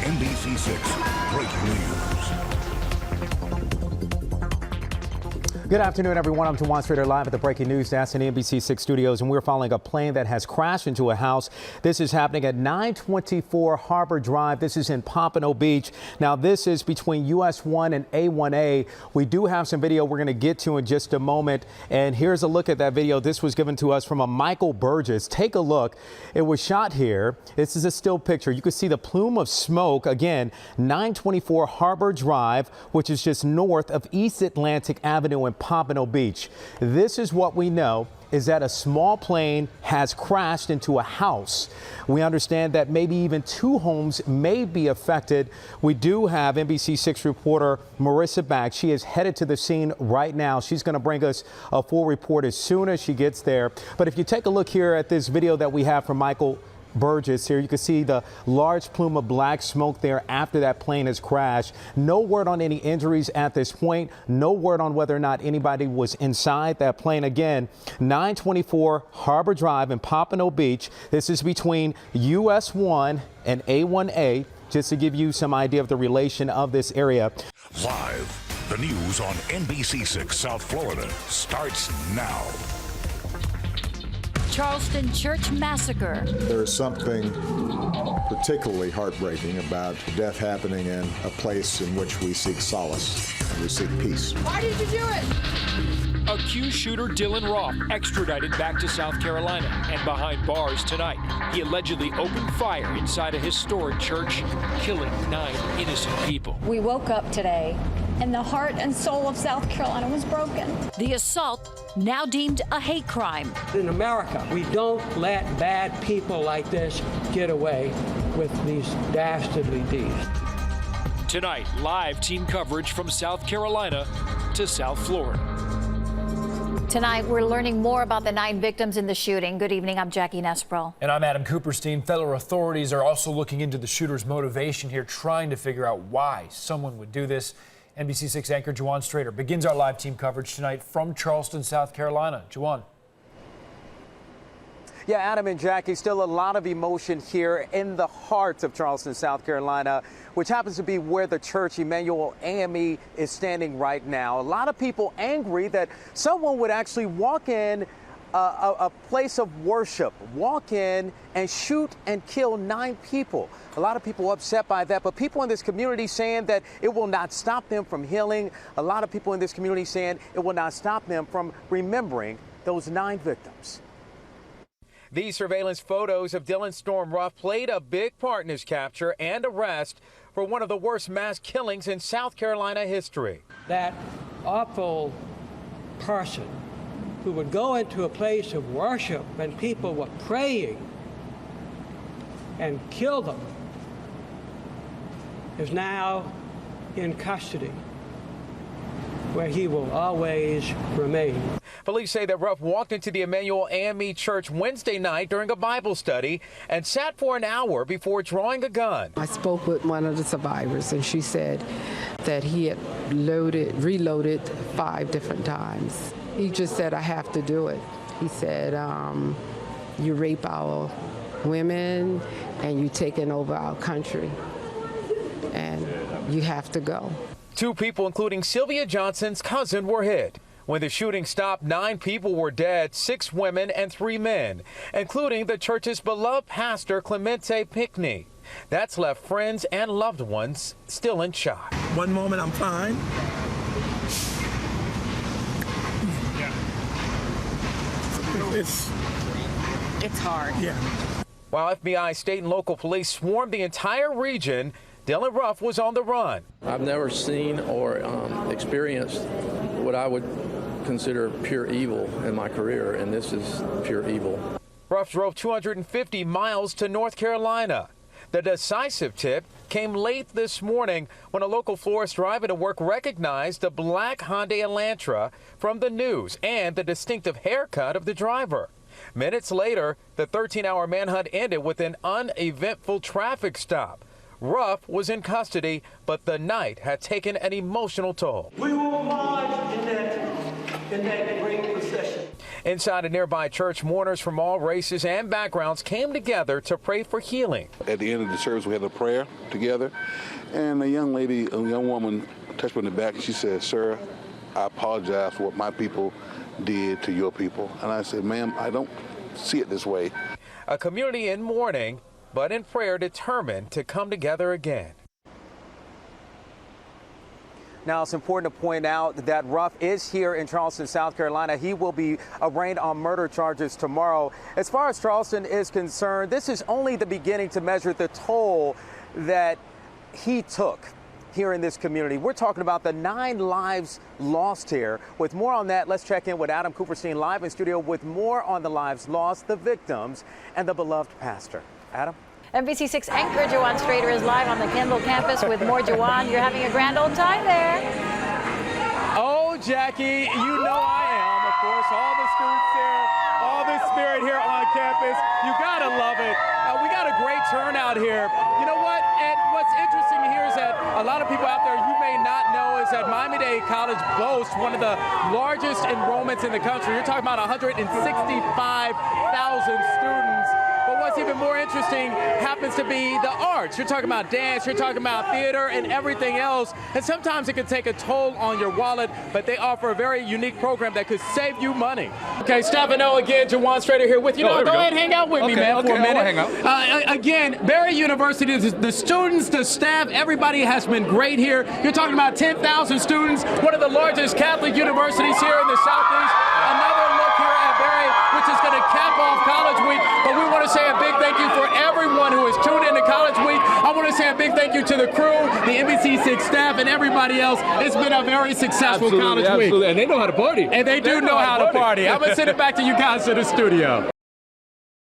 NBC6 Breaking News. Good afternoon, everyone. I'm Jawan For Friday live at the Breaking News desk in the NBC6 studios, and we're following a plane that has crashed into a house. This is happening at 924 Harbor Drive. This is in Pompano Beach. Now, this is between US 1 and A1A. We do have some video we're going to get to in just a moment, and here's a look at that video. This was given to us from a Michael Burgess. Take a look. It was shot here. This is a still picture. You can see the plume of smoke. Again, 924 Harbor Drive, which is just north of East Atlantic Avenue in Pompano Beach. This is what we know, is that a small plane has crashed into a house. We understand that maybe even two homes may be affected. We do have NBC6 reporter Marissa back. She is headed to the scene right now. She's going to bring us a full report as soon as she gets there. But if you take a look here at this video that we have from Michael Burgess here, you can see the large plume of black smoke there after that plane has crashed. No word on any injuries at this point. No word on whether or not anybody was inside that plane. Again, 924 Harbor Drive in Pompano Beach. This is between US 1 and A1A, just to give you some idea of the relation of this area. Live, the news on NBC6 South Florida starts now. Charleston church massacre. There is something particularly heartbreaking about death happening in a place in which we seek solace and we seek peace. Why did you do it? Accused shooter Dylan Roth extradited back to South Carolina and behind bars tonight. He allegedly opened fire inside a historic church, killing 9 innocent people. We woke up today and the heart and soul of South Carolina was broken. The assault, now deemed a hate crime. In America, we don't let bad people like this get away with these dastardly deeds. Tonight, live team coverage from South Carolina to South Florida. Tonight, we're learning more about the 9 victims in the shooting. Good evening, I'm Jackie Nesprell. And I'm Adam Cooperstein. Federal authorities are also looking into the shooter's motivation here, trying to figure out why someone would do this. NBC6 anchor Jawan Strader begins our live team coverage tonight from Charleston, South Carolina. Jawan. Yeah, Adam and Jackie, still a lot of emotion here in the heart of Charleston, South Carolina, which happens to be where the church Emmanuel AME is standing right now. A lot of people angry that someone would actually walk in a place of worship, walk in and shoot and kill 9 people. A lot of people upset by that, but people in this community saying that it will not stop them from healing. A lot of people in this community saying it will not stop them from remembering those 9 victims. These surveillance photos of Dylan Storm Ruff played a big part in his capture and arrest for one of the worst mass killings in South Carolina history. That awful person who would go into a place of worship and people were praying and kill them is now in custody, where he will always remain. Police say that Ruff walked into the Emmanuel AME Church Wednesday night during a Bible study and sat for an hour before drawing a gun. I spoke with one of the survivors, and she said that he had reloaded 5 different times. He just said, I have to do it. He said, you rape our women and you taking over our country, and you have to go. 2 people, including Sylvia Johnson's cousin, were hit. When the shooting stopped, 9 people were dead, 6 women and 3 men, including the church's beloved pastor, Clemente Pinckney. That's left friends and loved ones still in shock. One moment I'm fine. It's hard. Yeah. While FBI, state, and local police swarmed the entire region, Dylan Ruff was on the run. I've never seen or experienced what I would consider pure evil in my career, and this is pure evil. Ruff drove 250 miles to North Carolina. The decisive tip came late this morning when a local florist driving to work recognized the black Hyundai Elantra from the news and the distinctive haircut of the driver. Minutes later, the 13-hour manhunt ended with an uneventful traffic stop. Ruff was in custody, but the night had taken an emotional toll. We will march in that great procession. Inside a nearby church, mourners from all races and backgrounds came together to pray for healing. At the end of the service, we had a prayer together, and a young woman touched me in the back, and she said, "Sir, I apologize for what my people did to your people." And I said, "Ma'am, I don't see it this way." A community in mourning, but in prayer, determined to come together again. Now, it's important to point out that Ruff is here in Charleston, South Carolina. He will be arraigned on murder charges tomorrow. As far as Charleston is concerned, this is only the beginning to measure the toll that he took here in this community. We're talking about the 9 lives lost here. With more on that, let's check in with Adam Cooperstein live in studio with more on the lives lost, the victims, and the beloved pastor. Adam? NBC6 anchor Jawan Strader is live on the Kendall campus with more. Jawan, you're having a grand old time there. Oh, Jackie, you know I am. Of course, all the students there, all the spirit here on campus. You gotta love it. We got a great turnout here. You know what? And what's interesting here is that a lot of people out there you may not know is that Miami-Dade College boasts one of the largest enrollments in the country. You're talking about 165,000 students. But what's even more interesting happens to be the arts. You're talking about dance, you're talking about theater and everything else. And sometimes it can take a toll on your wallet, but they offer a very unique program that could save you money. Okay, Stefano again, Jawan Strader here with you. Go ahead and hang out with me, man, for a minute. Hang out. Again, Barry University, the students, the staff, everybody has been great here. You're talking about 10,000 students, one of the largest Catholic universities here in the Southeast. Another look here at Barry, which is going to cap off College Week. But we want to say a big thank you for everyone who has tuned in to College Week. I want to say a big thank you to the crew, the NBC6 staff, and everybody else. It's been a very successful College Week. And they know how to party. And they do know how to party. I'm going to send it back to you guys to the studio.